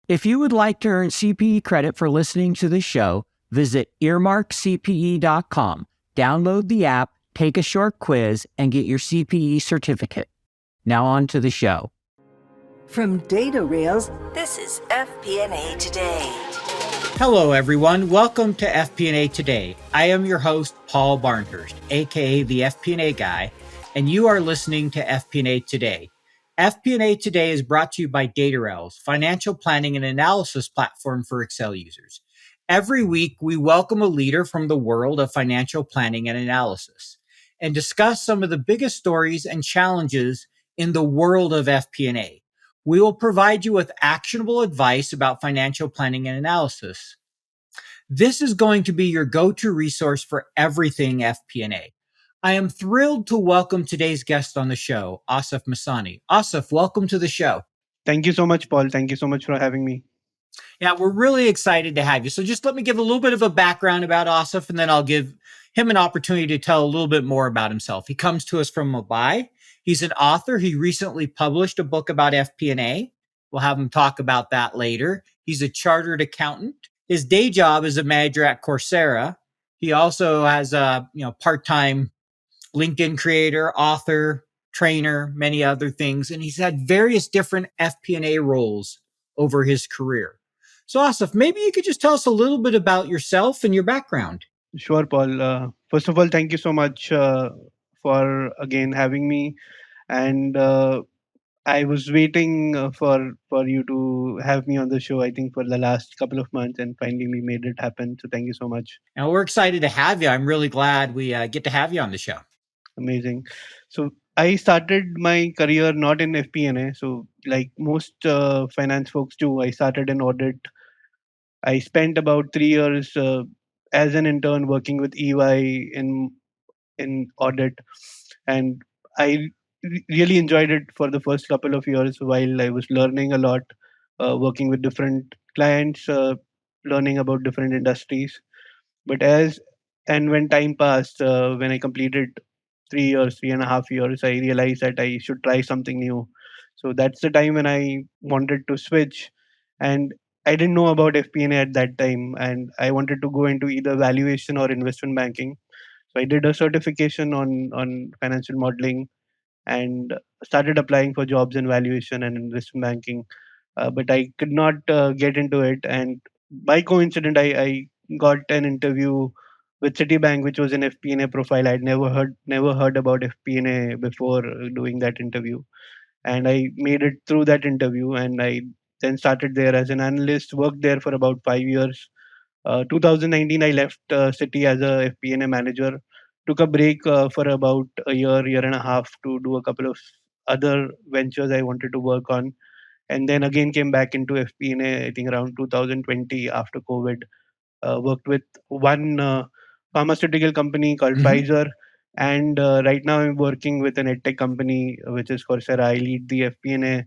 If you would like to earn CPE credit for listening to the show, visit earmarkcpe.com, download the app, take a short quiz, and get your CPE certificate. Now on to the show. From Data Rails, this is FP&A Today. Hello, everyone. Welcome to FP&A Today. I am your host, Paul Barnhurst, aka the FP&A Guy, and you are listening to FP&A Today. FP&A Today is brought to you by Data Rails, financial planning and analysis platform for Excel users. Every week, we welcome a leader from the world of financial planning and analysis and discuss some of the biggest stories and challenges in the world of FP&A. We will provide you with actionable advice about financial planning and analysis. This is going to be your go-to resource for everything FP&A. I am thrilled to welcome today's guest on the show, Asif Masani. Asif, welcome to the show. Thank you so much, Paul. Thank you so much for having me. Yeah, we're really excited to have you. So just let me give a little bit of a background about Asif, and then I'll give him an opportunity to tell a little bit more about himself. He comes to us from Mumbai. He's an author. He recently published a book about FP&A. We'll have him talk about that later. He's a chartered accountant. His day job is a manager at Coursera. He also has a part-time LinkedIn creator, author, trainer, many other things, and he's had various different FP&A roles over his career. So, Asif, maybe you could just tell us a little bit about yourself and your background. Sure, Paul. First of all, thank you so much for again having me. And I was waiting for you to have me on the show, I think, for the last couple of months, and finally we made it happen. So thank you so much. And we're excited to have you. I'm really glad we get to have you on the show. Amazing. So I started my career not in FP&A. So like most finance folks do, I started in audit. I spent about 3 years as an intern working with EY in audit, and I really enjoyed it for the first couple of years while I was learning a lot, working with different clients, learning about different industries. But as and when time passed, when I completed 3 years, 3.5 years, I realized that I should try something new. So that's the time when I wanted to switch, and I didn't know about FP&A at that time, and I wanted to go into either valuation or investment banking. So I did a certification on financial modeling and started applying for jobs in valuation and investment banking. But I could not get into it, and by coincidence, I got an interview with Citibank, which was an FP&A profile. I'd never heard about FP&A before doing that interview, and I made it through that interview, and I then started there as an analyst. Worked there for about 5 years. 2019, I left Citi as a FP&A manager. Took a break for about a year and a half to do a couple of other ventures I wanted to work on, and then again came back into FP&A. I think around 2020 after COVID. Worked with one pharmaceutical company called Pfizer, and right now I'm working with an edtech company which is Coursera. I lead the FP&A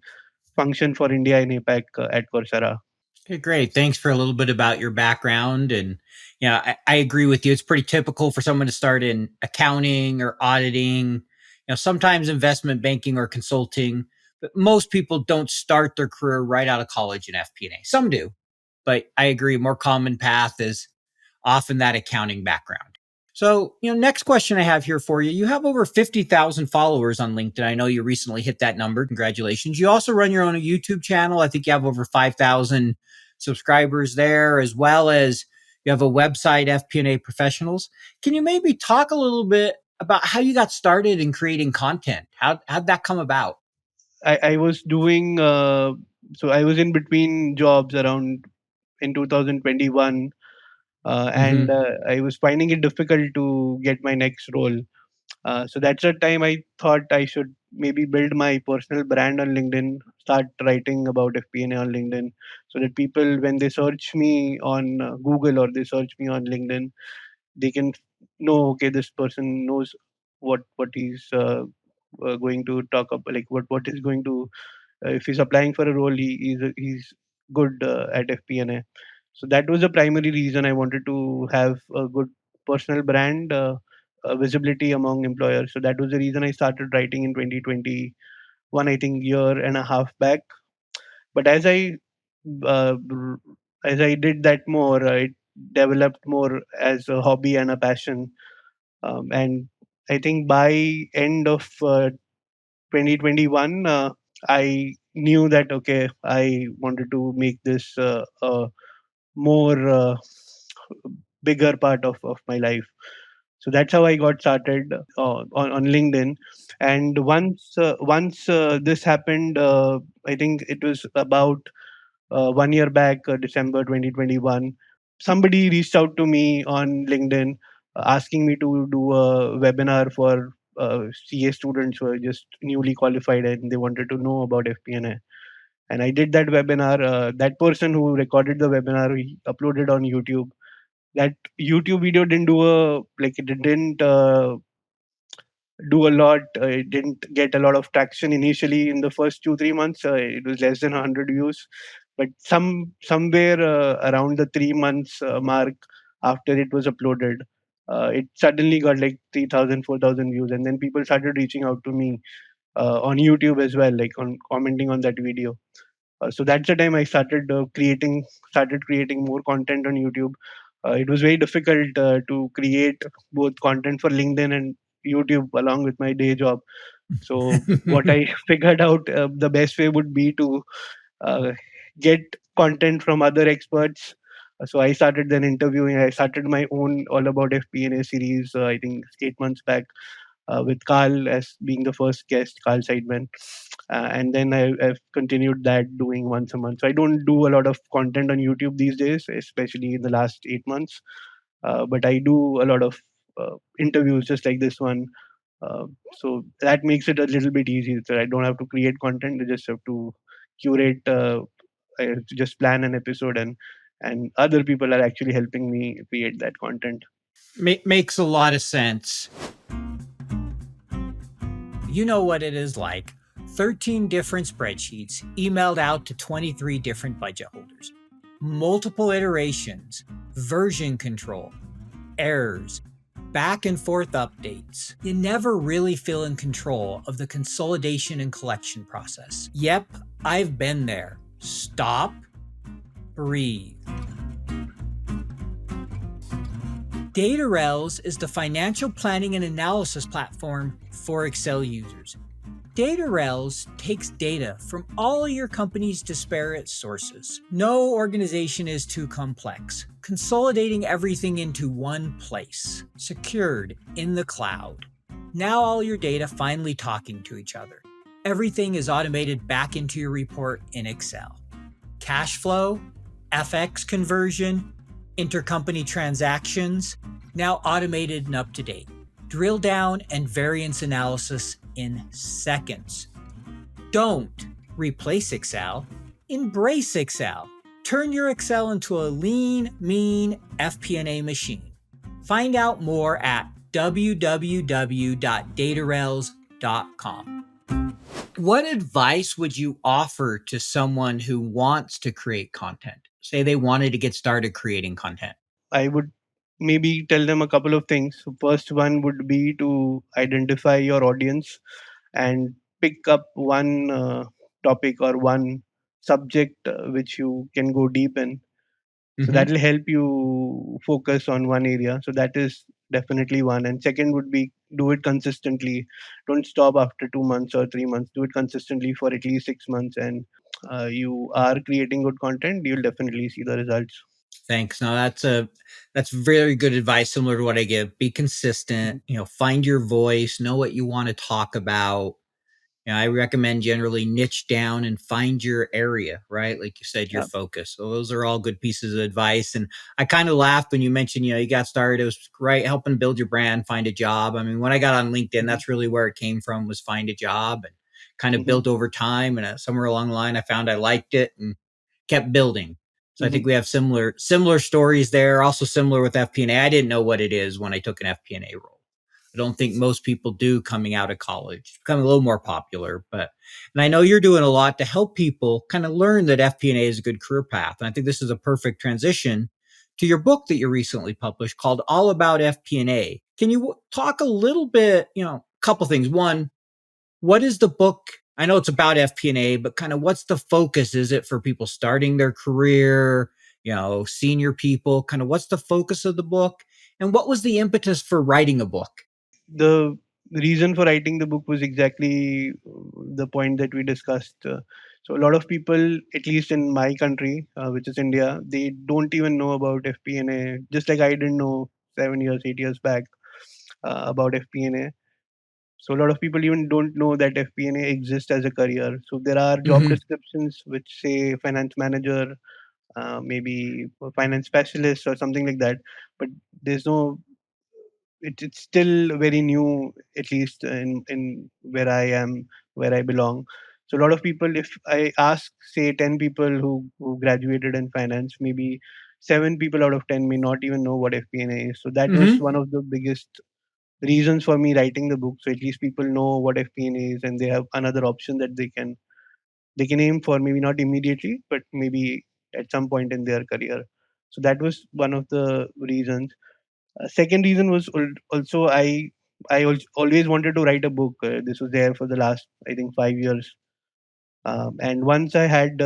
function for India and APAC at Coursera. Okay, great. Thanks for a little bit about your background. And I agree with you. It's pretty typical for someone to start in accounting or auditing, sometimes investment banking or consulting, but most people don't start their career right out of college in FP&A. Some do, but I agree, a more common path is often that accounting background. So, next question I have here for you. You have over 50,000 followers on LinkedIn. I know you recently hit that number. Congratulations. You also run your own YouTube channel. I think you have over 5,000 subscribers there, as well as you have a website, FP&A Professionals. Can you maybe talk a little bit about how you got started in creating content? How'd that come about? I was doing, so I was in between jobs around in 2021. And I was finding it difficult to get my next role. So that's the time I thought I should maybe build my personal brand on LinkedIn, start writing about FP&A on LinkedIn, so that people, when they search me on Google or they search me on LinkedIn, they can know, okay, this person knows what he's going to talk about, like what is going to, if he's applying for a role, he's good at FP&A. So that was the primary reason I wanted to have a good personal brand, visibility among employers. So that was the reason I started writing in 2021, I think year and a half back. But as I as I did that more, it developed more as a hobby and a passion. And I think by end of 2021, I knew that okay, I wanted to make this a more bigger part of my life. So that's how I got started on LinkedIn. And once this happened, I think it was about 1 year back, December 2021. Somebody reached out to me on LinkedIn asking me to do a webinar for CA students who are just newly qualified and they wanted to know about FP&A. And I did that webinar. That person who recorded the webinar, he uploaded on YouTube. That YouTube video didn't do a like it didn't do a lot. It didn't get a lot of traction initially in the first 2-3 months. It was less than 100 views, but somewhere around the 3 months mark after it was uploaded, it suddenly got like 3,000, 4,000 views, and then people started reaching out to me on YouTube as well, like on commenting on that video. So that's the time I started creating more content on YouTube. It was very difficult to create both content for LinkedIn and YouTube along with my day job. So what I figured out, the best way would be to uh, get content from other experts. So I started then interviewing. I started my own All About FP&A series. I think 8 months back, with Carl as being the first guest, Carl Seidman. And then I've continued that doing once a month. So I don't do a lot of content on YouTube these days, especially in the last 8 months. But I do a lot of interviews just like this one. So that makes it a little bit easier. So I don't have to create content. I just have to curate. I have to just plan an episode, and other people are actually helping me create that content. Makes a lot of sense. You know what it is like. 13 different spreadsheets emailed out to 23 different budget holders. Multiple iterations, version control, errors, back and forth updates. You never really feel in control of the consolidation and collection process. Yep, I've been there. Stop, breathe. DataRels is the financial planning and analysis platform for Excel users. DataRels takes data from all your company's disparate sources. No organization is too complex, consolidating everything into one place, secured in the cloud. Now all your data finally talking to each other. Everything is automated back into your report in Excel. Cash flow, FX conversion, intercompany transactions, now automated and up to date. Drill down and variance analysis in seconds. Don't replace Excel, embrace Excel. Turn your Excel into a lean, mean FP&A machine. Find out more at www.datarels.com. What advice would you offer to someone who wants to create content? Say they wanted to get started creating content. I would maybe tell them a couple of things. So first one would be to identify your audience and pick up one topic or one subject which you can go deep in. So that will help you focus on one area. So that is definitely one. And second would be do it consistently. Don't stop after 2 months or 3 months. Do it consistently for at least 6 months, and you are creating good content. You'll definitely see the results. Thanks. No, that's very good advice, similar to what I give. Be consistent, find your voice, know what you want to talk about. I recommend generally niche down and find your area, right? Like you said, your Yeah. focus. So those are all good pieces of advice. And I kind of laughed when you mentioned, you got started. It was right helping build your brand, find a job. I mean, when I got on LinkedIn, that's really where it came from, was find a job, and kind of Mm-hmm. built over time. And somewhere along the line, I found I liked it and kept building. So I Mm-hmm. think we have similar stories there. Also similar with FP&A. I didn't know what it is when I took an FP&A role. I don't think most people do coming out of college. It's become a little more popular, and I know you're doing a lot to help people kind of learn that FP&A is a good career path. And I think this is a perfect transition to your book that you recently published called All About FP&A. Can you talk a little bit, a couple things. One, what is the book I know it's about FP&A, but kind of what's the focus? Is it for people starting their career, senior people? Kind of what's the focus of the book? And what was the impetus for writing a book? The reason for writing the book was exactly the point that we discussed. So a lot of people, at least in my country, which is India, they don't even know about FP&A. Just like I didn't know 7 years, 8 years back about FP&A. So a lot of people even don't know that FP&A exists as a career. So there are job Mm-hmm. descriptions which say finance manager, maybe a finance specialist or something like that. But there's no it's still very new, at least in where I am, where I belong. So a lot of people, if I ask, say, 10 people who graduated in finance, maybe 7 people out of 10 may not even know what FP&A is. So that was Mm-hmm. one of the biggest reasons for me writing the book. So at least people know what FP&A is, and they have another option that they can aim for, maybe not immediately, but maybe at some point in their career. So that was one of the reasons. Second reason was also I always wanted to write a book. This was there for the last, I think, 5 years. And once I had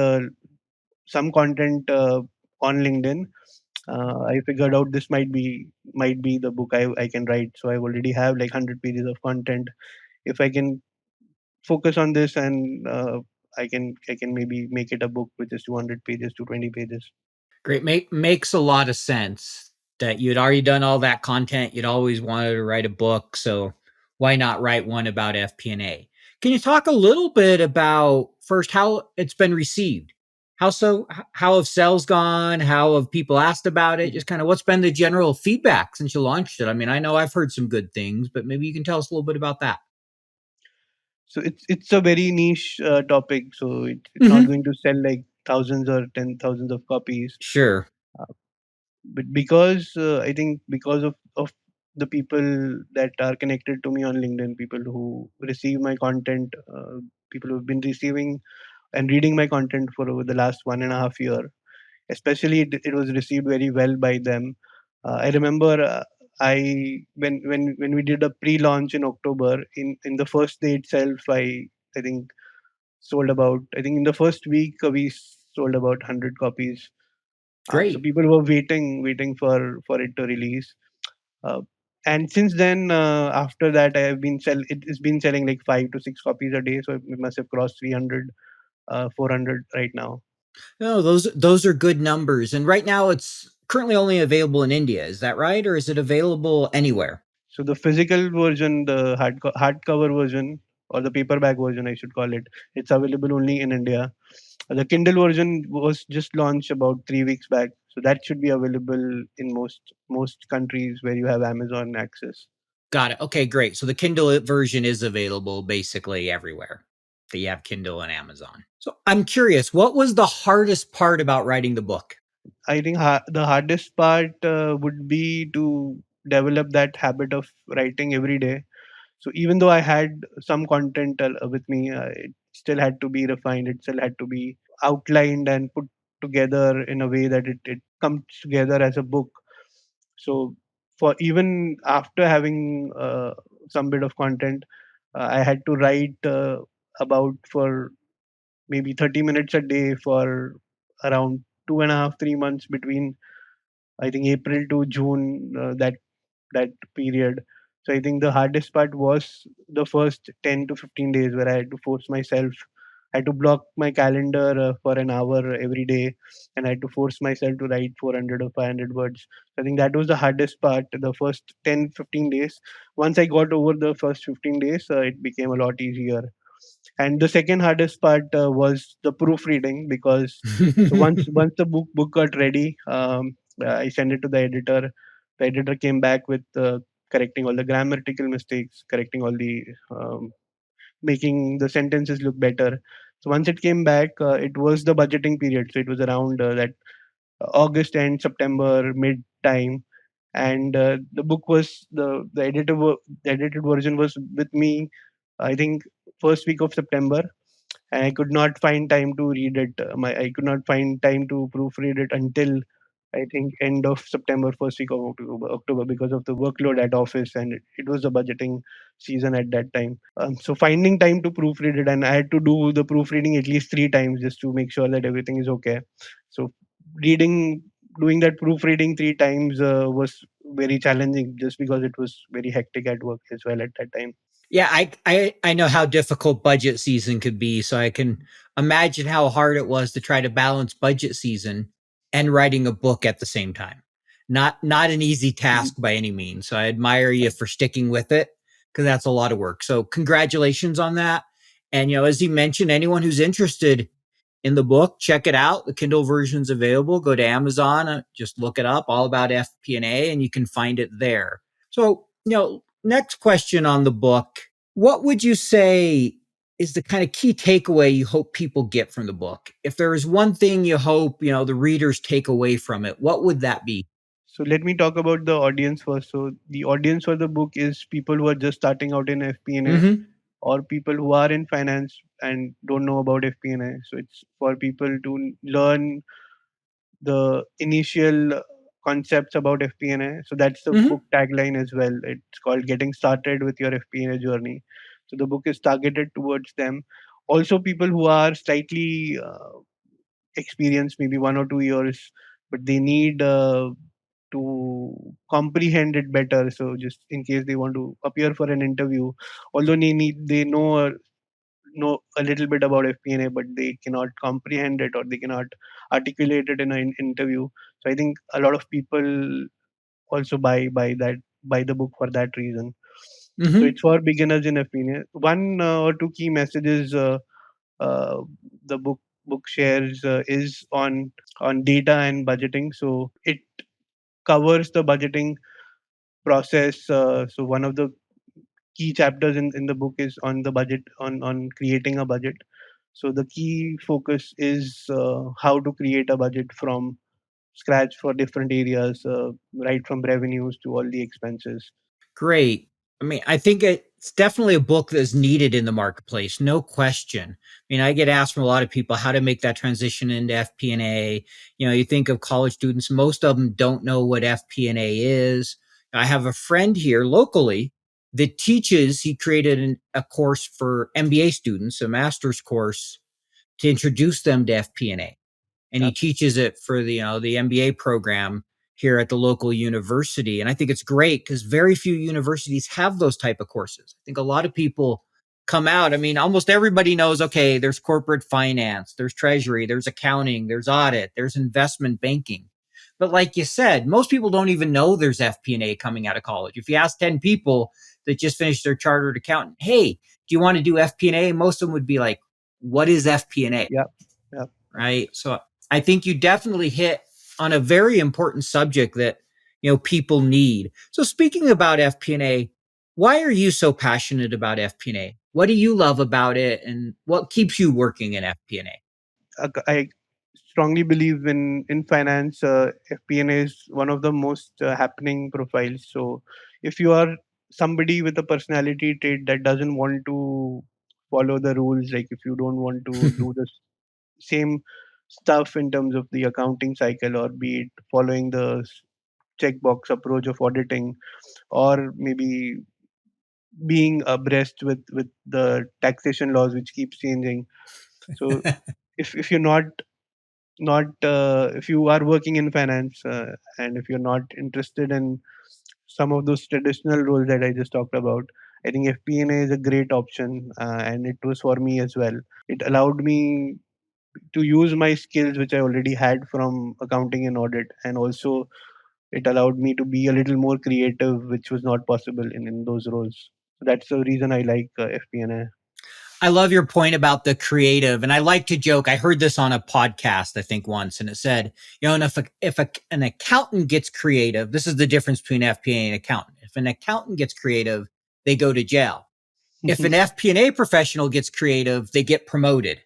some content on LinkedIn, I figured out this might be the book I can write. So I already have like 100 pages of content. If I can focus on this, and I can maybe make it a book which is 200 pages to 20 pages. Great. Makes a lot of sense that you'd already done all that content. You'd always wanted to write a book. So why not write one about FP&A? Can you talk a little bit about first how it's been received? How have sales gone? How have people asked about it? Just kind of what's been the general feedback since you launched it? I mean, I know I've heard some good things, but maybe you can tell us a little bit about that. So it's a very niche topic. So it's not Hmm. going to sell like thousands or 10 thousands of copies. Sure. Uh, but because I think because of the people that are connected to me on LinkedIn, people who receive my content, people who've been receiving and reading my content for over the last 1.5 year, especially it was received very well by them. I remember I when we did a pre-launch in October, in the first day itself, I think sold about, I think in the first week we sold about 100 copies. So Great. people were waiting for it to release. Uh, and since then, after that, I have been it's been selling like 5 to 6 copies a day. So it must have crossed 300, 400 right now. No, those are good numbers. And right now it's currently only available in India. Is that right? Or is it available anywhere? So the physical version, the hardcover version, or the paperback version, I should call it, it's available only in India. The Kindle version was just launched about 3 weeks back, so that should be available in most countries where you have Amazon access. Got it. Okay, great. So the Kindle version is available basically everywhere that you have Kindle and Amazon. So I'm curious, what was the hardest part about writing the book? I think the hardest part would be to develop that habit of writing every day. So even though I had some content with me, it still had to be refined. It still had to be outlined and put together in a way that it comes together as a book. So for even after having some bit of content, I had to write about for maybe 30 minutes a day for around 2.5 3 months between, I think, April to June, that period. So I think the hardest part was the first 10 to 15 days where I had to force myself. I had to block my calendar for an hour every day, and I had to force myself to write 400 or 500 words. So I think that was the hardest part, the first 10 15 days. Once I got over the first 15 days, it became a lot easier. And the second hardest part was the proofreading, because so once the book got ready, I sent it to the editor. The editor came back with correcting all the grammatical mistakes, correcting all the making the sentences look better. So once it came back, it was the budgeting period. So it was around that August and September mid time, and the book was the edited version was with me, I think, first week of September, and I could not find time to read it. I could not find time to proofread it until I think end of September, first week of October, because of the workload at office, and it was the budgeting season at that time. So finding time to proofread it, and I had to do the proofreading at least 3 times just to make sure that everything is okay. So reading, doing that proofreading 3 times was very challenging, just because it was very hectic at work as well at that time. Yeah, I know how difficult budget season could be, so I can imagine how hard it was to try to balance budget season and writing a book at the same time. Not an easy task by any means. So I admire you for sticking with it, because that's a lot of work. So congratulations on that. And as you mentioned, anyone who's interested in the book, check it out. The Kindle version's available. Go to Amazon, just look it up, All About FP&A, and you can find it there. So, next question on the book. What would you say is the kind of key takeaway you hope people get from the book? If there is one thing you hope, the readers take away from it, what would that be? So let me talk about the audience first. So the audience for the book is people who are just starting out in FP&A, Mm-hmm. or people who are in finance and don't know about FP&A. So it's for people to learn the initial concepts about FP&A. So that's the Mm-hmm. book tagline as well. It's called Getting Started with Your FP&A Journey. So the book is targeted towards them. Also, people who are slightly experienced, maybe 1 or 2 years, but they need to comprehend it better. So just in case they want to appear for an interview, although they know a little bit about FP&A, but they cannot comprehend it, or they cannot articulate it in an interview. So I think a lot of people also buy the book for that reason. So Mm-hmm. it's for beginners in FP&A. One or two key messages uh, the book shares is on data and budgeting. So it covers the budgeting process. So one of the key chapters in the book is on the budget, on creating a budget. So the key focus is how to create a budget from scratch for different areas, right from revenues to all the expenses. Great. I mean, I think it's definitely a book that's needed in the marketplace, no question. I mean, I get asked from a lot of people how to make that transition into FP&A. You think of college students, most of them don't know what FP&A is. I have a friend here locally that teaches, he created a course for MBA students, a master's course to introduce them to FP&A, and he Yep. teaches it for the MBA program here at the local university. And I think it's great because very few universities have those type of courses. I think a lot of people come out. I mean, almost everybody knows, okay, there's corporate finance, there's treasury, there's accounting, there's audit, there's investment banking. But like you said, most people don't even know there's FP&A coming out of college. If you ask 10 people that just finished their chartered accountant, hey, do you want to do FP&A? Most of them would be like, what is FP&A? Yep. Yep. Right? So I think you definitely hit on a very important subject that people need. So speaking about FP&A, why are you so passionate about FP&A? What do you love about it, and what keeps you working in FP&A? I strongly believe in finance. FP&A is one of the most happening profiles. So if you are somebody with a personality trait that doesn't want to follow the rules, like if you don't want to do the same stuff in terms of the accounting cycle, or be it following the checkbox approach of auditing, or maybe being abreast with the taxation laws which keeps changing. So if you're not if you are working in finance, and if you're not interested in some of those traditional roles that I just talked about, I think FP&A is a great option, and it was for me as well. It allowed me to use my skills which I already had from accounting and audit, and also it allowed me to be a little more creative, which was not possible in those roles. So that's the reason I like FP&A. I love your point about the creative. And I like to joke. I heard this on a podcast, I think once, and it said, and if an accountant gets creative, this is the difference between FP&A and accountant. If an accountant gets creative, they go to jail. If an FP&A professional gets creative, they get promoted.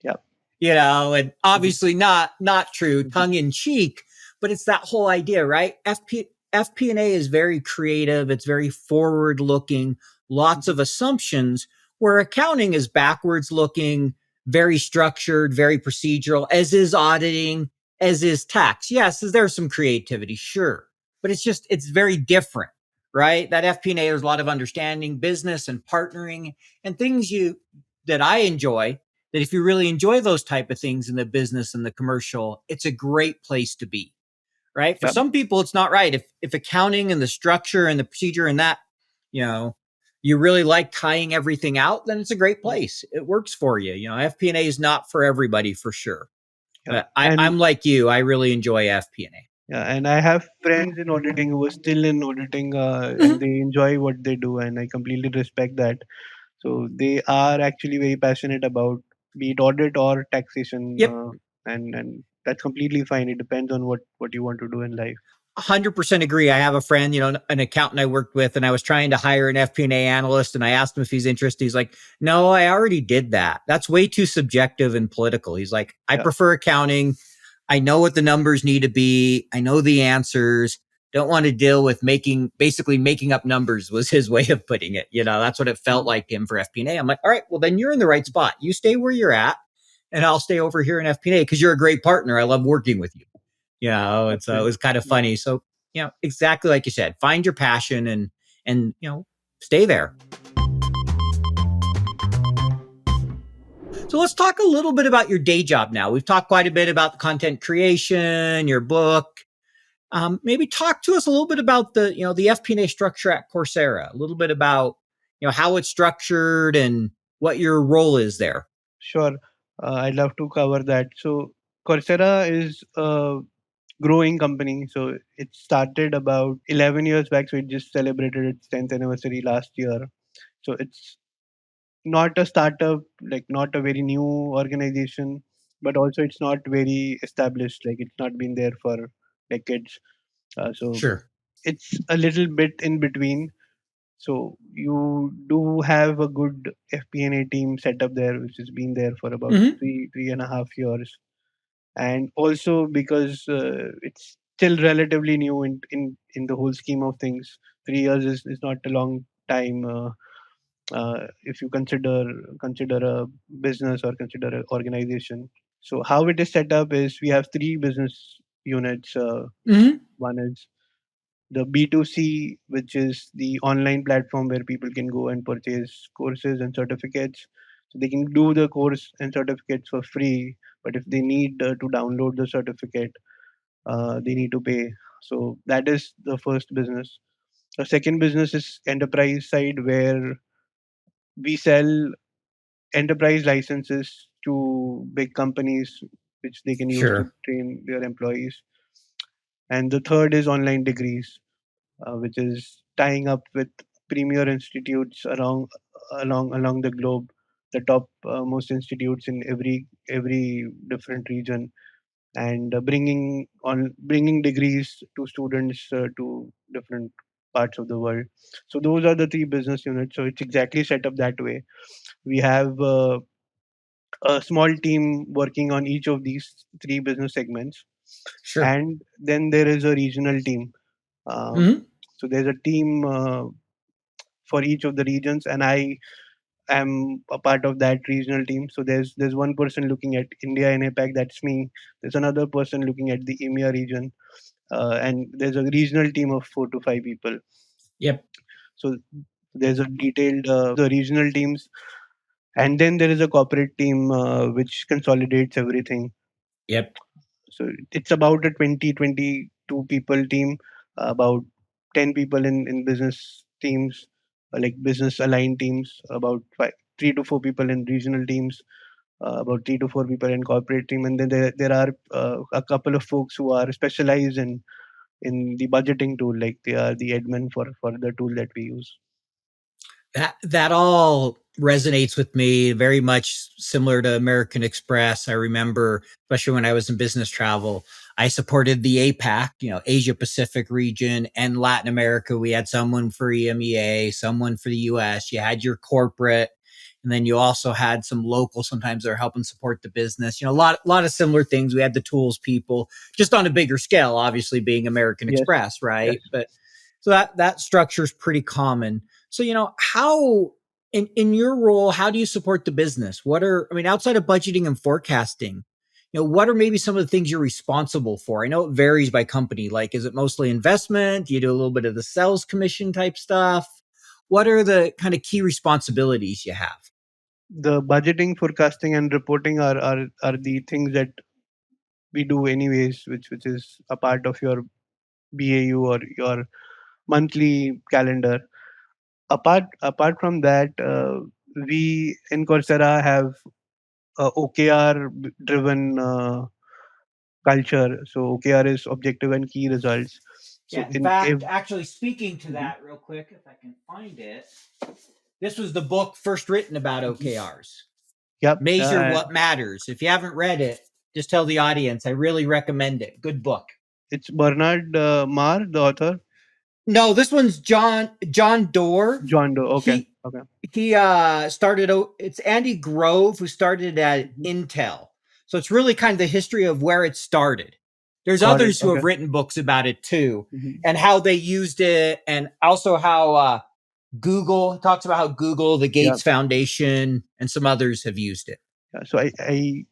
Yep. And obviously not true, tongue in cheek, but it's that whole idea, right? FP&A is very creative. It's very forward looking, lots of assumptions, where accounting is backwards looking, very structured, very procedural, as is auditing. as is tax. Yes, there's some creativity, sure, but it's very different, right? That FP&A, there's a lot of understanding business and partnering and things that I enjoy. That if you really enjoy those type of things in the business and the commercial, it's a great place to be, right? For Yeah. some people, it's not right. If accounting and the structure and the procedure and that, you know, you really like tying everything out, then it's a great place. It works for you. FP&A is not for everybody for sure. Yeah. But And I'm like you. I really enjoy FP&A. yeah, and I have friends in auditing who are still in auditing, and Mhm. they enjoy what they do, and I completely respect that. So they are actually very passionate about be it audit or taxation, Yep. and that's completely fine. It depends on what you want to do in life. 100% agree. I have a friend, an accountant I worked with, and I was trying to hire an FP&A analyst, and I asked him if he's interested. He's like, "No, I already did that. That's way too subjective and political." He's like, "I Yeah. prefer accounting. I know what the numbers need to be. I know the answers. Don't want to deal with basically making up numbers," was his way of putting it. That's what it felt Mhm. like to him for FP&A. I'm like, all right, well, then you're in the right spot. You stay where you're at, and I'll stay over here in FP&A because you're a great partner. I love working with you. It Okay. was kind of Mhm. funny. So, exactly like you said, find your passion and stay there. So let's talk a little bit about your day job now. We've talked quite a bit about the content creation, your book. Maybe talk to us a little bit about the FP&A structure at Coursera. A little bit about how it's structured and what your role is there. Sure. I'd love to cover that. So Coursera is a growing company. So it started about 11 years back. So it just celebrated its 10th anniversary last year. So it's not a startup, like not a very new organization, but also it's not very established. Like it's not been there for decades. So Sure. it's a little bit in between. So you do have a good FP&A team set up there, which has been there for about Hmm. 3.5 years, and also because it's still relatively new in the whole scheme of things. 3 years is not a long time. If you consider a business or consider an organization. So how it is set up is we have three business units. Hmm. One is the B2C, which is the online platform where people can go and purchase courses and certificates. So they can do the course and certificates for free, but if they need to download the certificate, they need to pay. So that is the first business. The second business is enterprise side, where we sell enterprise licenses to big companies, which they can use to Sure. train their employees. And the third is online degrees, which is tying up with premier institutes along the globe, the top most institutes in every different region, and bringing degrees to students to different parts of the world. So those are the three business units. So it's exactly set up that way. We have a small team working on each of these three business segments, Sure. and then there is a regional team. Um, Hmm. so there's a team for each of the regions, and I am a part of that regional team. So there's one person looking at India and APAC, that's me. There's another person looking at the EMEA region, and there's a regional team of 4 to 5 people. Yep. So there's a detailed regional teams, and then there is a corporate team which consolidates everything. Yep. So it's about a 22 people team, about 10 people in business teams, like business aligned teams, about 3 to 4 people in regional teams, about 3 to 4 people in corporate team, and then there are a couple of folks who are specialized in the budgeting tool, like they are the admin for the tool that we use. That all resonates with me very much similar to American Express. I remember, especially when I was in business travel, I supported the APAC, Asia Pacific region and Latin America. We had someone for EMEA, someone for the US. You had your corporate, and then you also had some local. Sometimes they're helping support the business. A lot of similar things. We had the tools people, just on a bigger scale, obviously being American Yes, Express, yes. right? But so that structure is pretty common. So, how in your role, how do you support the business? Outside of budgeting and forecasting, what are maybe some of the things you're responsible for? I know it varies by company. Like, is it mostly investment? Do you do a little bit of the sales commission type stuff? What are the kind of key responsibilities you have? The budgeting, forecasting, and reporting are the things that we do anyways, which is a part of your BAU or your monthly calendar. Apart from that, we in Coursera have OKR driven culture. So OKR is objective and key results. So Yeah, in in fact, ev- actually speaking to Mhm, that real quick, if I can find it, this was the book first written about mhm. OKRs. Yep, Measure What Matters. If you haven't read it, just tell the audience. I really recommend it. Good book. it's Bernard Marr, the author. No, this one's John Doerr. John Doe. Okay, He okay. he started. It's Andy Grove who started at Mhm. Intel. So it's really kind of the history of where it started. There's Got it. others who Okay. have written books about it too, Mhm. and how they used it, and also how Google talks about how Google, the Yeah. Gates Foundation, and some others have used it. Yeah. So I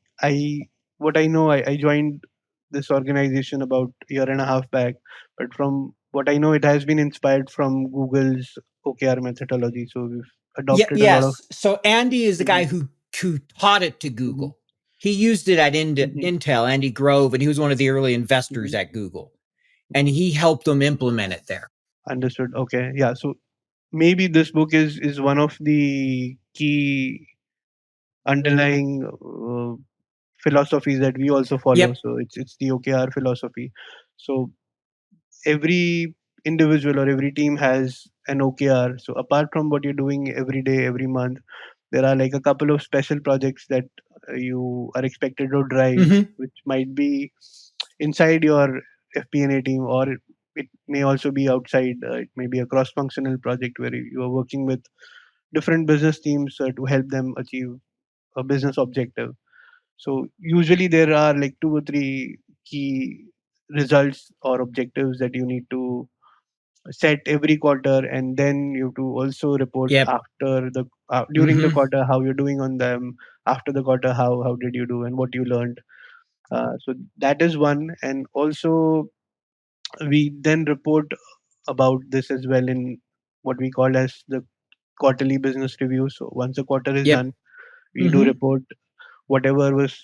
what I know, I joined this organization about a year and a half back, but from what I know, it has been inspired from Google's OKR methodology. So we've Yeah, adopted a lot of. yes. So Andy is the guy Mhm, who taught it to mhm, Google. He used it at mhm, Intel, Andy Grove, and he was one of the early investors mhm. at Google. And he helped them implement it there. Understood. Okay. Yeah. So maybe this book is one of the key underlying philosophies that we also follow. Yep. So it's the OKR philosophy. So every individual or every team has an OKR. So apart from what you're doing every day, every month, there are like a couple of special projects that you are expected to drive, Mm-hmm. which might be inside your FP&A team, or it may also be outside. It may be a cross-functional project where you are working with different business teams to help them achieve a business objective. So usually there are like two or three key results or objectives that you need to set every quarter, and then you have to also report Yep. after the during the Mm-hmm. quarter how you're doing on them, after the quarter how did you do and what you learned. So that is one, and also we then report about this as well in what we call as the quarterly business review. So once the quarter is Yep. done, we do Mm-hmm. report whatever was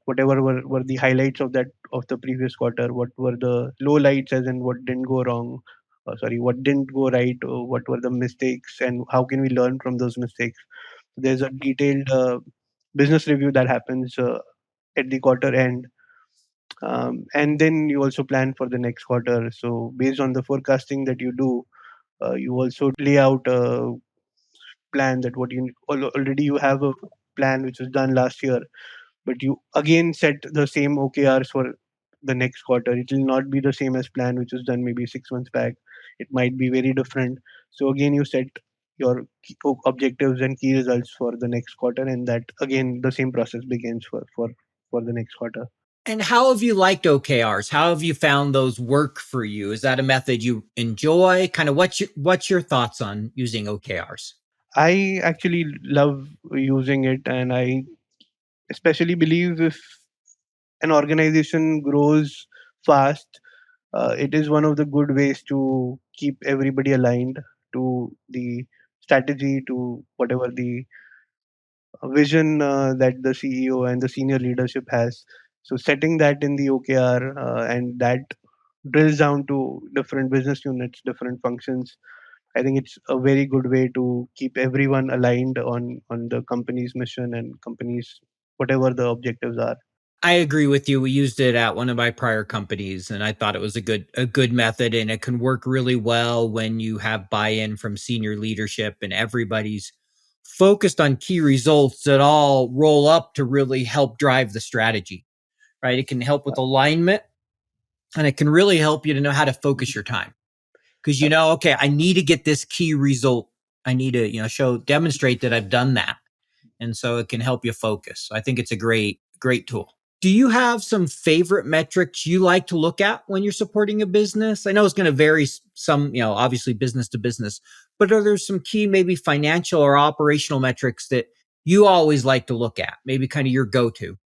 whatever were the highlights of that of the previous quarter, what were the low lights as in what didn't go wrong, sorry, what didn't go right, or what were the mistakes and how can we learn from those mistakes. There's a detailed business review that happens at the quarter end, and then you also plan for the next quarter. So based on the forecasting that you do, you also lay out a plan that what you already you have a plan which was done last year, but you again set the same OKRs for the next quarter. It will not be the same as plan which was done maybe 6 months back. It might be very different. So again, you set your objectives and key results for the next quarter, and that again the same process begins for the next quarter. And how have you liked OKRs? How have you found those work for you? Is that a method you enjoy? Kind of what's your thoughts on using OKRs? I actually love using it, and I especially believe if an organization grows fast, it is one of the good ways to keep everybody aligned to the strategy, to whatever the vision that the CEO and the senior leadership has. So setting that in the OKR, and that drills down to different business units, different functions. I think it's a very good way to keep everyone aligned on the company's mission and company's whatever the objectives are. I agree with you. We used it at one of my prior companies, and I thought it was a good method, and it can work really well when you have buy-in from senior leadership and everybody's focused on key results that all roll up to really help drive the strategy, right? It can help with alignment, and it can really help you to know how to focus your time because okay, I need to get this key result. I need to, demonstrate that I've done that, and so it can help you focus. I think it's a great tool. Do you have some favorite metrics you like to look at when you're supporting a business? I know it's going to vary some, obviously business to business, but are there some key, maybe financial or operational metrics that you always like to look at? Maybe kind of your go to?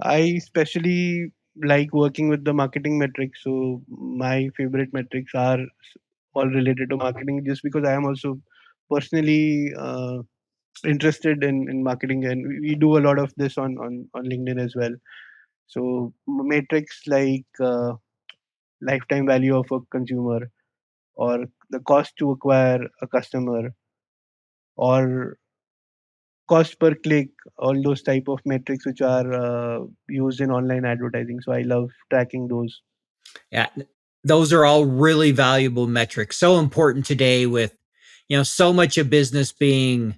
I especially like working with the marketing metrics. So my favorite metrics are all related to marketing, just because I am also personally interested in marketing, and we do a lot of this on LinkedIn as well. So metrics like lifetime value of a consumer, or the cost to acquire a customer, or cost per click, all those type of metrics which are used in online advertising. So I love tracking those. Yeah, those are all really valuable metrics. So important today with, so much of business being,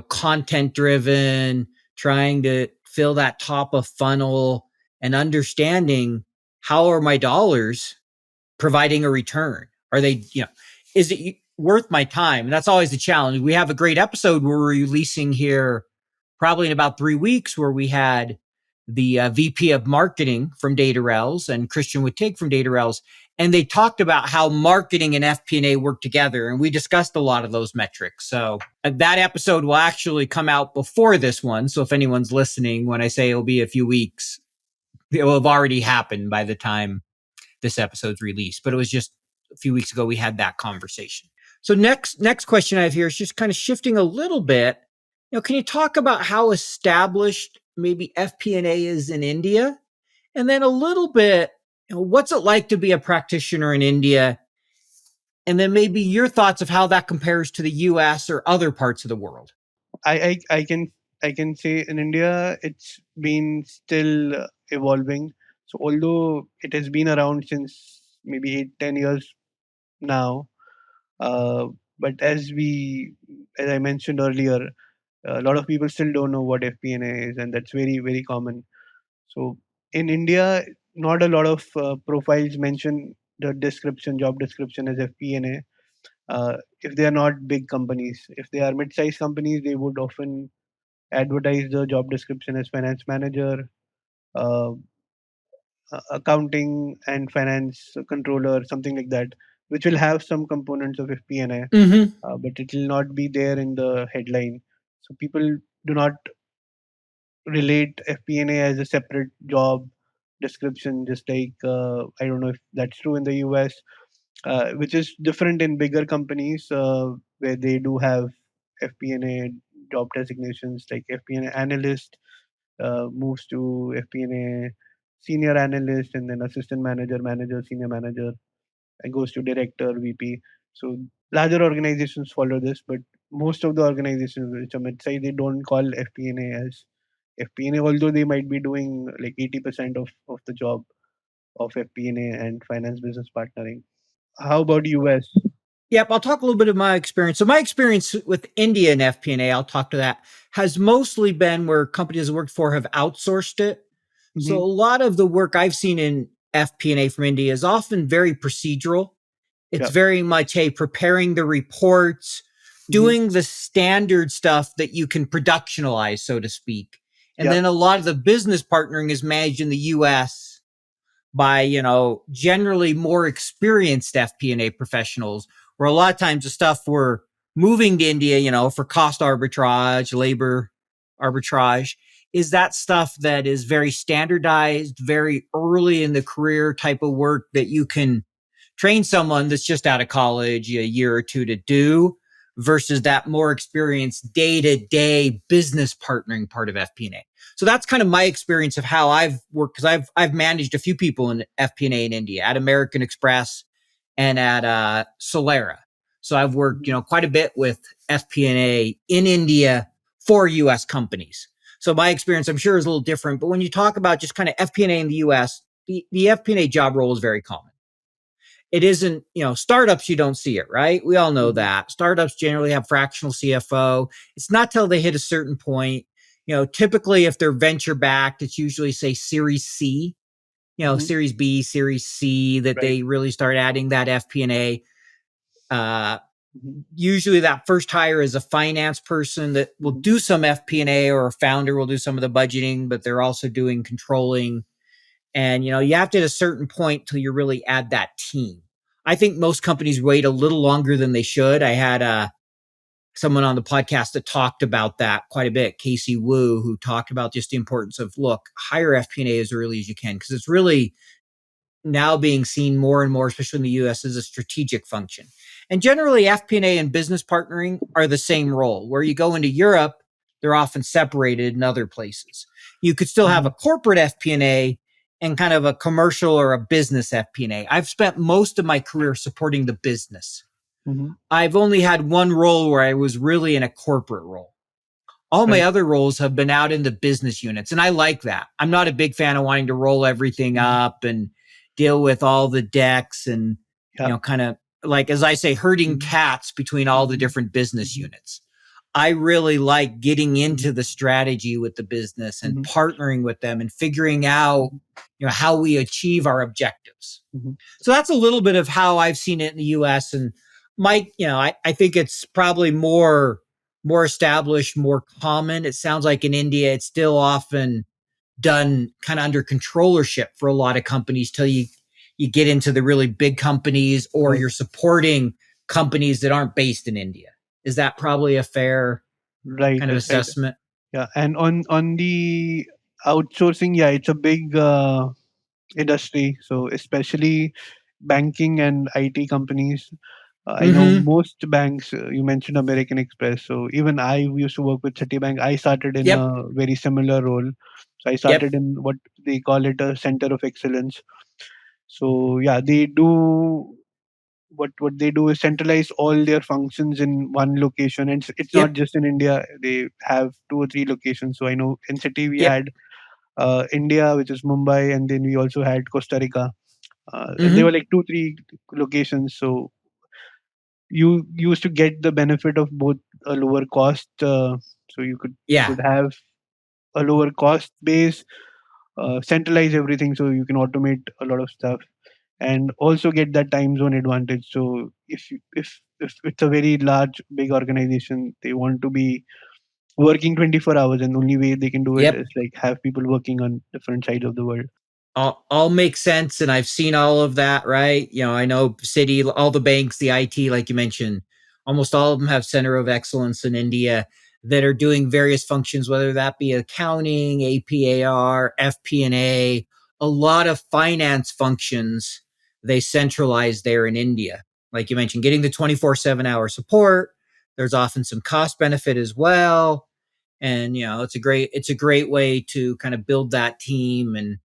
content driven, trying to fill that top of funnel and understanding how are my dollars providing a return? Are they, is it worth my time? And that's always the challenge. We have a great episode we're releasing here probably in about 3 weeks where we had the VP of marketing from DataRails and Christian Wittig from DataRails. And they talked about how marketing and FP&A work together. And we discussed a lot of those metrics. So that episode will actually come out before this one. So if anyone's listening, when I say it'll be a few weeks, it will have already happened by the time this episode's released. But it was just a few weeks ago we had that conversation. So next question I have here is just kind of shifting a little bit. Can you talk about how established maybe FP&A is in India, and then a little bit, what's it like to be a practitioner in India, and then maybe your thoughts of how that compares to the U.S. or other parts of the world. I can say in India it's been still evolving. So although it has been around since maybe 8-10 years now, uh, but as I mentioned earlier, a lot of people still don't know what FP&A is, and that's very very common. So in India, not a lot of profiles mention the job description as FP&A. If they are not big companies, if they are mid-sized companies, they would often advertise the job description as finance manager, uh, accounting and finance controller, something like that, which will have some components of FP&A, Mm-hmm. but it will not be there in the headline. So people do not relate FP&A as a separate job description, just like I don't know if that's true in the US, which is different in bigger companies where they do have FP&A job designations, like FP&A analyst moves to FP&A senior analyst, and then assistant manager, manager, senior manager, and goes to director, VP. So larger organizations follow this, but most of the organizations which are mid-size, they don't call FP&A as FP&A, although they might be doing like 80% of the job of FP&A and finance business partnering. How about US? Yep, I'll talk a little bit of my experience. So my experience with India and FP&A, I'll talk to that, has mostly been where companies I worked for have outsourced it. So Hmm. a lot of the work I've seen in FP&A from India is often very procedural. It's Yeah. very much, hey, preparing the reports, Hmm. doing the standard stuff that you can productionalize, so to speak. And Yeah. then a lot of the business partnering is managed in the US by, generally more experienced FP&A professionals, where a lot of times the stuff we're moving to India, for cost arbitrage, labor arbitrage, is that stuff that is very standardized, very early in the career type of work that you can train someone that's just out of college a year or two to do, versus that more experienced day-to-day business partnering part of FP&A. So that's kind of my experience of how I've worked, because I've managed a few people in FP&A in India at American Express and at Solera. So I've worked, Hmm. quite a bit with FP&A in India for US companies. So my experience, I'm sure, is a little different. But when you talk about just kind of FP&A in the US, the FP&A job role is very common. It isn't, startups, you don't see it, right? We all know Hmm. that. Startups generally have fractional CFO. It's not till they hit a certain point. Typically if they're venture backed, it's usually say Series C, Hmm. Series B, Series C, that Right. they really start adding that FP&A. Uh, Hmm. Usually that first hire is a finance person that will Hmm. do some FP&A, or a founder will do some of the budgeting, but they're also doing controlling. And, you have to at a certain point till you really add that team. I think most companies wait a little longer than they should. I had someone on the podcast that talked about that quite a bit, Casey Wu, who talked about just the importance of, look, hire FP&A as early as you can, because it's really now being seen more and more, especially in the US, as a strategic function. And generally, FP&A and business partnering are the same role. Where you go into Europe, they're often separated in other places. You could still have a corporate FP&A and kind of a commercial or a business FP&A. I've spent most of my career supporting the business. I've only had one role where I was really in a corporate role. All my other roles have been out in the business units, and I like that. I'm not a big fan of wanting to roll everything up and deal with all the decks and, kind of like, as I say, herding cats between all the different business units. I really like getting into the strategy with the business and partnering with them and figuring out, how we achieve our objectives. So that's a little bit of how I've seen it in the US. And Mike, I think it's probably more established, more common. It sounds like in India, it's still often done kind of under controllership for a lot of companies till you get into the really big companies, or you're supporting companies that aren't based in India. Is that probably a fair kind of assessment? Yeah. And on the outsourcing, it's a big industry. So especially banking and IT companies. I know most banks, you mentioned American Express. So even I used to work with Citibank. I started in Yep. a very similar role. So I started in what they call it a center of excellence. So they do what they do is centralize all their functions in one location, and it's not Yep. just in India. They have 2 or 3 locations. So I know in Citi we Yep. had India, which is Mumbai, and then we also had Costa Rica. And they were Mm-hmm. like 2 3 locations. So you used to get the benefit of both a lower cost. So you Yeah. could have a lower cost base, centralize everything, so you can automate a lot of stuff, and also get that time zone advantage. So if it's a very large big organization, they want to be working 24 hours, and the only way they can do it Yep. is like have people working on different sides of the world. All makes sense. And I've seen all of that, right? I know Citi, all the banks, the IT, like you mentioned, almost all of them have center of excellence in India that are doing various functions, whether that be accounting, APAR, FP&A, a lot of finance functions they centralize there in India. Like you mentioned, getting the 24/7 hour support. There's often some cost benefit as well. And it's a great way to kind of build that team, and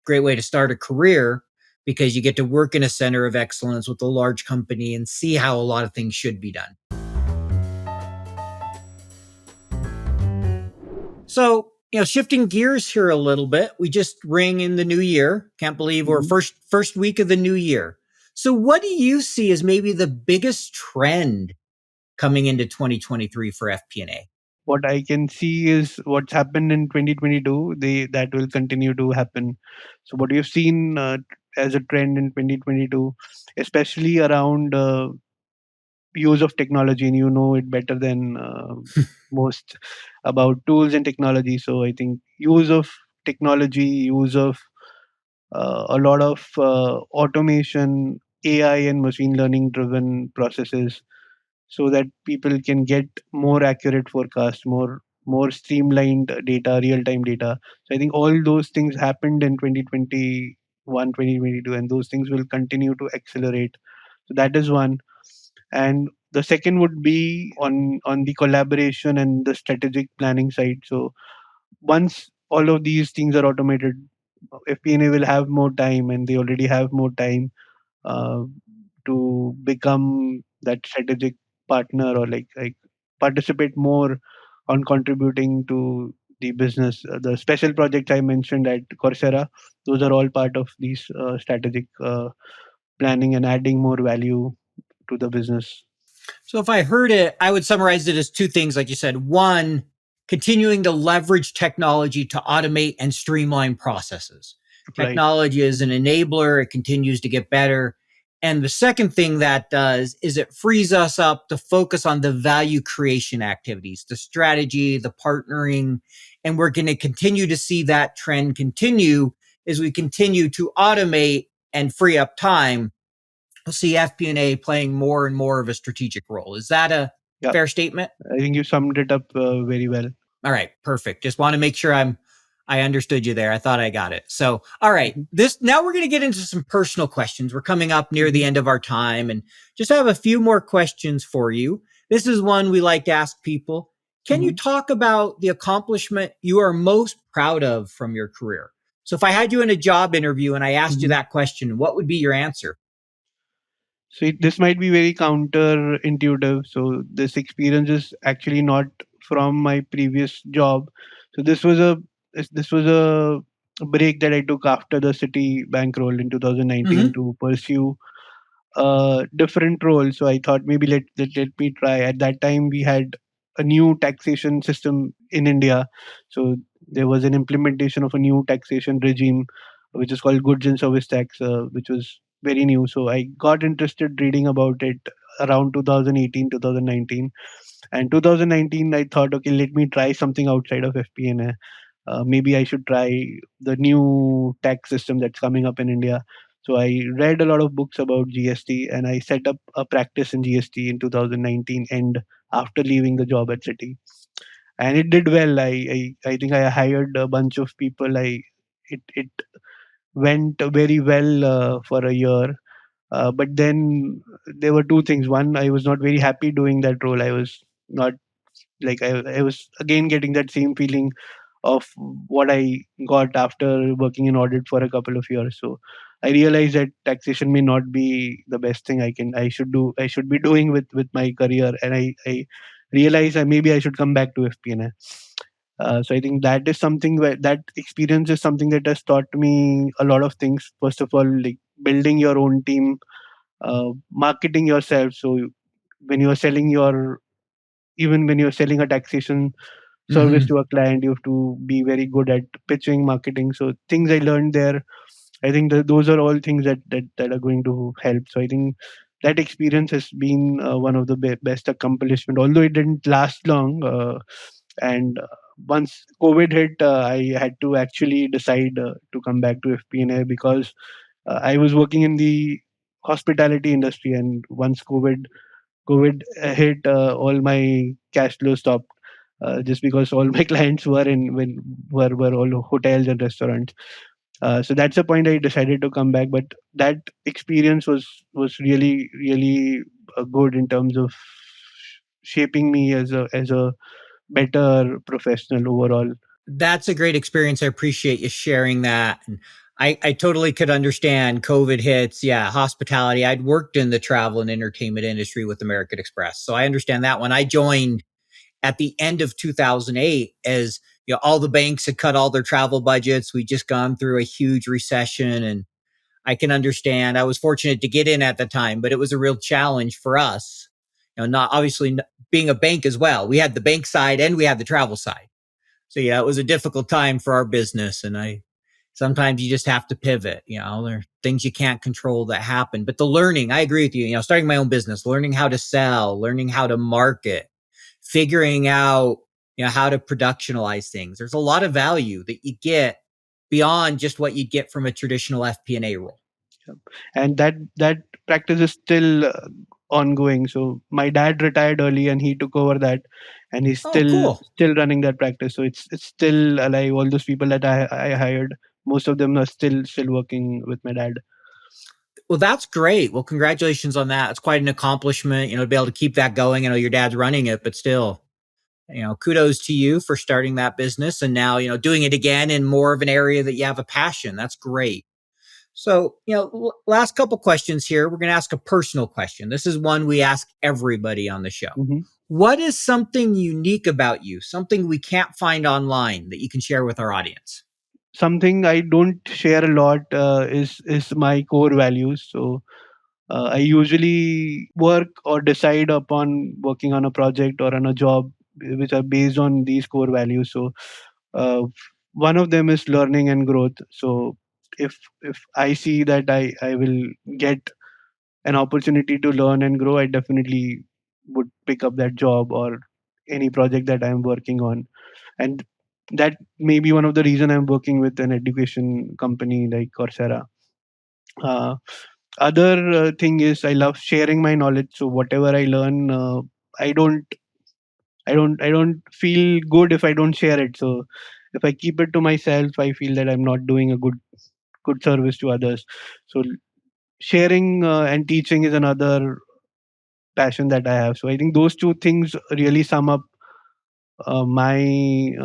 great way to start a career, because you get to work in a center of excellence with a large company and see how a lot of things should be done. So, shifting gears here a little bit, we just ring in the new year. Can't believe we're first week of the new year. So what do you see as maybe the biggest trend coming into 2023 for FP&A? What I can see is what's happened in 2022. That will continue to happen. So what you've seen as a trend in 2022, especially around use of technology, and you know it better than most about tools and technology. So I think use of technology, use of a lot of automation, AI and machine learning driven processes, so that people can get more accurate forecasts, more streamlined data, real time data. So I think all those things happened in 2021, 2022, and those things will continue to accelerate. So that is one. And the second would be on the collaboration and the strategic planning side. So once all of these things are automated, FP&A will have more time, and they already have more time uh, to become that strategic partner, or like participate more on contributing to the business. The special projects I mentioned at Coursera, those are all part of these strategic planning and adding more value to the business. So if I heard it, I would summarize it as two things, like you said. One, continuing to leverage technology to automate and streamline processes. Right. Technology is an enabler, it continues to get better. And the second thing that does is it frees us up to focus on the value creation activities, the strategy, the partnering. And we're going to continue to see that trend continue as we continue to automate and free up time. We'll see FP&A playing more and more of a strategic role. Is that a Yeah, Fair statement? I think you summed it up very well. All right, perfect. Just want to make sure I understood you there. I thought I got it. So, all right, Mhm. this now we're going to get into some personal questions. We're coming up near the Mhm. end of our time and just have a few more questions for you. This is one we like to ask people. Can you Mhm. talk about the accomplishment you are most proud of from your career? So, if I had you in a job interview and I asked you Mhm. that question, what would be your answer? So this might be very counterintuitive. So this experience is actually not from my previous job. So this was a break that I took after the Citi bank role in 2019 Mm-hmm. to pursue a different role. So I thought maybe let me try. At that time, we had a new taxation system in India. So there was an implementation of a new taxation regime, which is called goods and service tax, which was very new. So I got interested reading about it around 2018, 2019. And 2019, I thought, okay, let me try something outside of FP&A. Maybe I should try the new tax system that's coming up in India. So I read a lot of books about GST and I set up a practice in GST in 2019 and after leaving the job at Citi. And it did well. I think I hired a bunch of people. It went very well for a year. But then there were two things. One, I was not very happy doing that role. I was not like I was again getting that same feeling of what I got after working in audit for a couple of years. So I realized that taxation may not be the best thing I should be doing with my career, and I realized that maybe I should come back to FP&A. So I think that is something where that experience is something that has taught me a lot of things. First of all, like building your own team, marketing yourself. So when you are selling your even when you're selling a taxation service Mm-hmm. to a client, you have to be very good at pitching, marketing. So things I learned there, I think that those are all things that are going to help. So I think that experience has been one of the best accomplishment, although it didn't last long. And once COVID hit, I had to actually decide to come back to FP&A because I was working in the hospitality industry, and once COVID hit, all my cash flow stopped just because all my clients were in when were all hotels and restaurants. So that's the point I decided to come back. But that experience was really good in terms of shaping me as a better professional overall. That's a great experience. I appreciate you sharing that. And I totally could understand COVID hits. Yeah, hospitality. I'd worked in the travel and entertainment industry with American Express. So I understand that when I joined at the end of 2008, as all the banks had cut all their travel budgets. We just gone through a huge recession, and I can understand. I was fortunate to get in at the time, but it was a real challenge for us. Not obviously being a bank as well. We had the bank side and we had the travel side. So yeah, it was a difficult time for our business, and I sometimes you just have to pivot. There are things you can't control that happen, but the learning, I agree with you. Starting my own business, learning how to sell, learning how to market, figuring out how to productionalize things. There's a lot of value that you get beyond just what you get from a traditional FP&A role. And that practice is still ongoing. So my dad retired early and he took over that, and he's Oh, cool. still running that practice. So it's still alive. All those people that I hired, most of them are still working with my dad. Well, that's great. Well, congratulations on that. It's quite an accomplishment, to be able to keep that going. I know your dad's running it, but still, kudos to you for starting that business and now, doing it again in more of an area that you have a passion. That's great. So, last couple questions here. We're going to ask a personal question. This is one we ask everybody on the show. Hmm. What is something unique about you, something we can't find online that you can share with our audience? Something I don't share a lot is my core values. So I usually work or decide upon working on a project or on a job which are based on these core values. So uh, one of them is learning and growth. So if I see that I will get an opportunity to learn and grow, I definitely would pick up that job or any project that I'm working on. And that may be one of the reason I'm working with an education company like Coursera. uh, Other thing is I love sharing my knowledge. So whatever I learn, I don't I don't feel good if I don't share it. So if I keep it to myself, I feel that I'm not doing a good service to others. So sharing and teaching is another passion that I have. So I think those two things really sum up my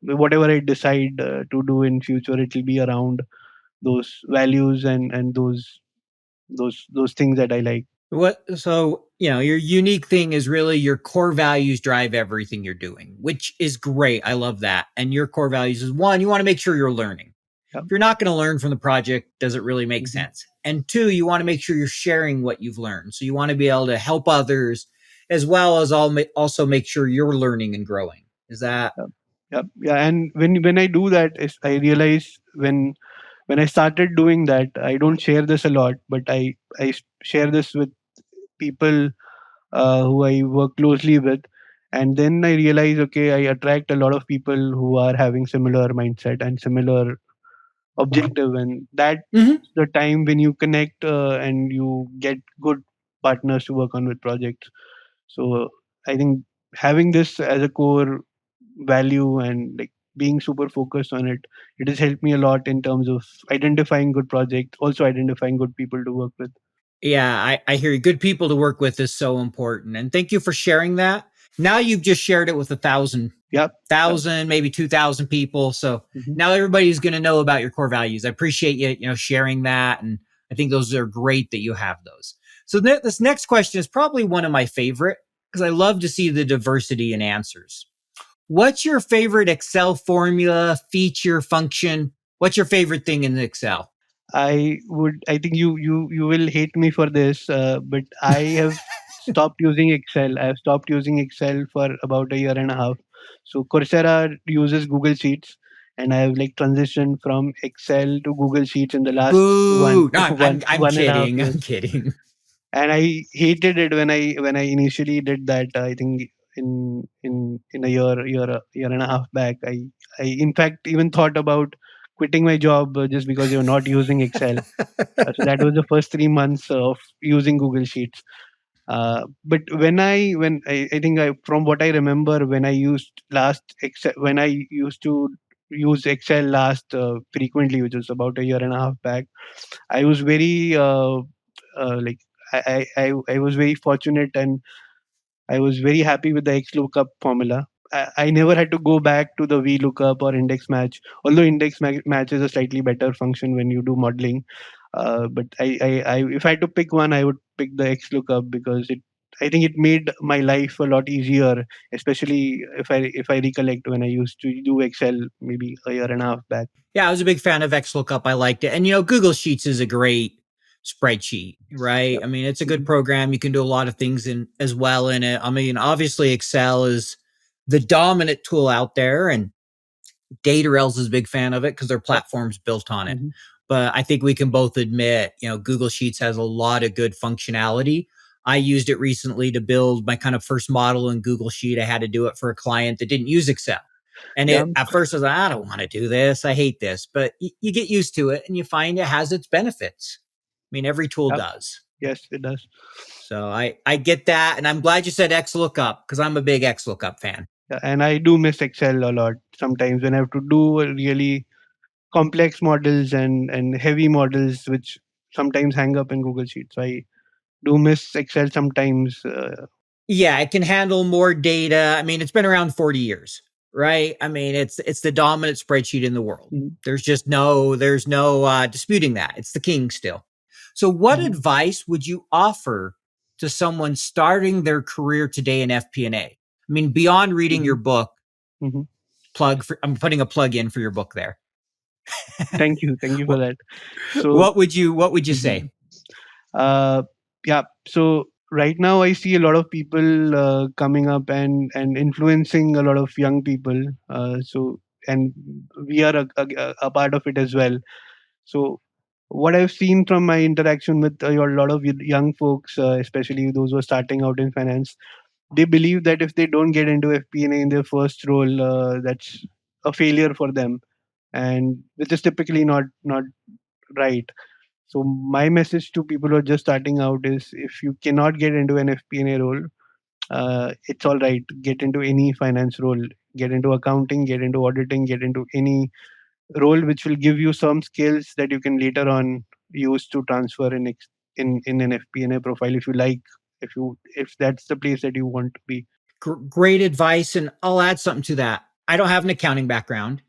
whatever I decide to do in future. It will be around those values and those things that I like. What so your unique thing is really your core values drive everything you're doing, which is great. I love that. And your core values is one, you want to make sure you're learning. Yeah. If you're not going to learn from the project, does it really make Mhm. sense? And two, you want to make sure you're sharing what you've learned. So you want to be able to help others as well as also make sure you're learning and growing. Is that Yeah. Yeah. And when I do that, is I realize when I started doing that, I don't share this a lot, but share this with people who I work closely with. And then I realize, okay, I attract a lot of people who are having similar mindset and similar objective, and that's Mhm. the time when you connect and you get good partners to work on with projects. So I think having this as a core value and like being super focused on it, it has helped me a lot in terms of identifying good projects, also identifying good people to work with. Yeah, I hear you. Good people to work with is so important. And thank you for sharing that. Now you've just shared it with Yep. Yep. maybe 2,000 people. So Hmm. now everybody's going to know about your core values. I appreciate you sharing that. And I think those are great that you have those. So this next question is probably one of my favorite because I love to see the diversity in answers. What's your favorite Excel formula, feature, function? What's your favorite thing in Excel? I think you will hate me for this, but I have stopped using Excel. I have stopped using Excel for about a year and a half. So Coursera uses Google Sheets, and I have like transitioned from Excel to Google Sheets in the last Boo! No, I'm one and a half kidding. I'm years. kidding. And I hated it when I initially did that. I think in a year and a half back, I in fact even thought about quitting my job just because you're not using Excel. So that was the first 3 months of using Google Sheets. But I think from what I remember, when I used last Excel, when I used to use Excel last frequently, which was about a year and a half back, I was very like I was very fortunate, and I was very happy with the X lookup formula. I never had to go back to the V lookup or index match, although match is a slightly better function when you do modeling. But if I had to pick one, I would pick the X lookup because I think it made my life a lot easier, especially if I recollect when I used to do Excel maybe a year and a half back. Yeah, I was a big fan of XLOOKUP. I liked it. And Google Sheets is a great spreadsheet, right? Yep. I mean, it's a good Mhm. program. You can do a lot of things in as well in it. I mean, obviously Excel is the dominant tool out there, and Data Rails is a big fan of it because their Yep. platform's built on it. Mhm. But I think we can both admit, Google Sheets has a lot of good functionality. I used it recently to build my kind of first model in Google Sheet. I had to do it for a client that didn't use Excel. And Yeah. it at first I was like, I don't want to do this. I hate this. But you get used to it and you find it has its benefits. I mean, every tool Yep. does. Yes, it does. So I get that. And I'm glad you said XLOOKUP because I'm a big XLOOKUP fan. Yeah, and I do miss Excel a lot sometimes when I have to do really complex models and heavy models, which sometimes hang up in Google Sheets. So I do miss Excel sometimes. Yeah, it can handle more data. I mean, it's been around 40 years, right? I mean, it's the dominant spreadsheet in the world. Mhm. There's no disputing that. It's the king still. So what Mhm. advice would you offer to someone starting their career today in FP&A? I mean, beyond reading your Mhm. book, Mhm. I'm putting a plug in for your book there. Thank you for what that. So, what would you say? mhm. uh, yeah. So right now I see a lot of people coming up and influencing a lot of young people. And we are a part of it as well. So what I've seen from my interaction with a lot of young folks, especially those who are starting out in finance, they believe that if they don't get into FP&A in their first role, that's a failure for them, and which is typically not right. So my message to people who are just starting out is, if you cannot get into an FP&A role, it's all right. Get into any finance role, get into accounting, get into auditing, get into any role which will give you some skills that you can later on use to transfer in an FP&A profile if you like, if that's the place that you want to be. Great advice. And I'll add something to that. I don't have an accounting background.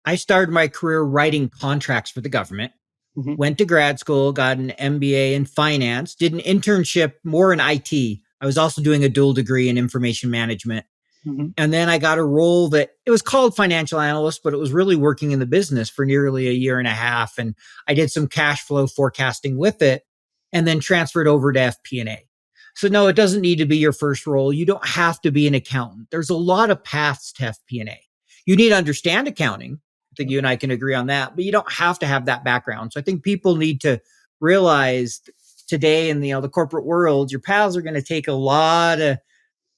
I started my career writing contracts for the government, went to grad school, got an MBA in finance, did an internship more in IT. I was also doing a dual degree in information management. And then I got a role that it was called financial analyst, but it was really working in the business for nearly a year and a half. And I did some cash flow forecasting with it and then transferred over to FP&A. So no, it doesn't need to be your first role. You don't have to be an accountant. There's a lot of paths to FP&A. You need to understand accounting. I think you and I can agree on that, but you don't have to have that background. So I think people need to realize today in the corporate world, your paths are going to take a lot of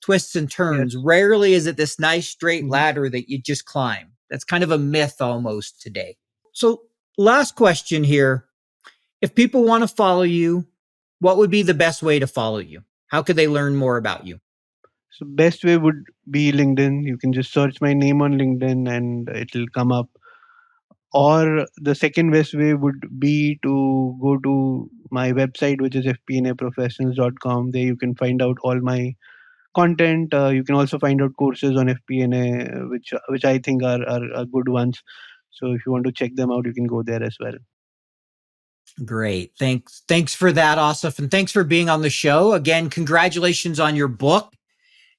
twists and turns. Yes. Rarely is it this nice straight ladder that you just climb. That's kind of a myth almost today. So last question here. If people want to follow you, what would be the best way to follow you? How could they learn more about you? So best way would be LinkedIn. You can just search my name on LinkedIn and it'll come up. Or the second best way would be to go to my website, which is fpnaprofessionals.com. There you can find out all my content. You can also find out courses on FP&A, which I think are good ones. So if you want to check them out, you can go there as well. Great. Thanks for that, Asif. And thanks for being on the show. Again, congratulations on your book.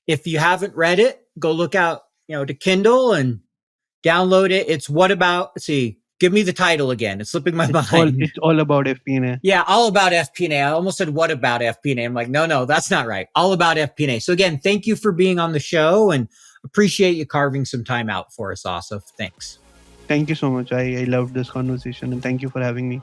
If you haven't read it, go look out, to Kindle and download it. It's what about, let's see, give me the title again. It's slipping my mind. It's all about FP&A. Yeah, all about FP&A. I almost said what about FP&A. I'm like, no, that's not right. All about FP&A. So again, thank you for being on the show and appreciate you carving some time out for us, Asif. Thanks. Thank you so much. I loved this conversation and thank you for having me.